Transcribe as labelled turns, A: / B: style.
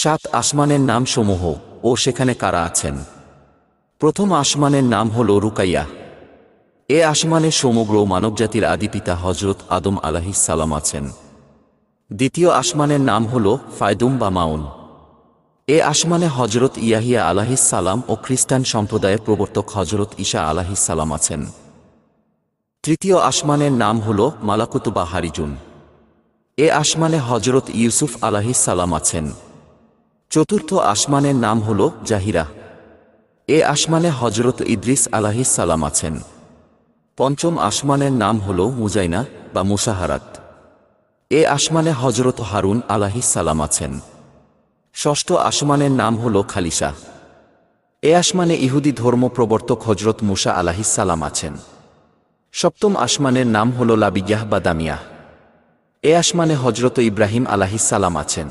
A: সাত আসমানের নাম সমূহ ও সেখানে কারা আছেন। প্রথম আসমানের নাম হল রুকাইয়া। এ আসমানে সমগ্র মানবজাতির আদিপিতা হজরত আদম আলাইহিস সালাম আছেন। দ্বিতীয় আসমানের নাম হল ফায়দুম বা মাউন। এ আসমানে হজরত ইয়াহিয়া আলাইহিস সালাম ও খ্রিস্টান সম্প্রদায়ের প্রবর্তক হজরত ঈসা আলাইহিস সালাম আছেন। তৃতীয় আসমানের নাম হল মালাকুত বা হারিজুন। এ আসমানে হজরত ইউসুফ আলাইহিস সালাম আছেন। চতুর্থ আসমানের নাম হল জাহিরা। এ আসমানে হজরত ইদ্রিস আলাইহিস সালাম আছেন। পঞ্চম আসমানের নাম হল মুজাইনা বা মুসাহারাত। এ আসমানে হজরত হারুন আলাইহিস সালাম আছেন। ষষ্ঠ আসমানের নাম হল খালিশা। এ আসমানে ইহুদি ধর্ম প্রবর্তক হজরত মুসা আলাইহিস সালাম আছেন। সপ্তম আসমানের নাম হল লাবিয়াহ বা দামিয়াহ। এ আসমানে হজরত ইব্রাহিম আলাইহিস সালাম আছেন।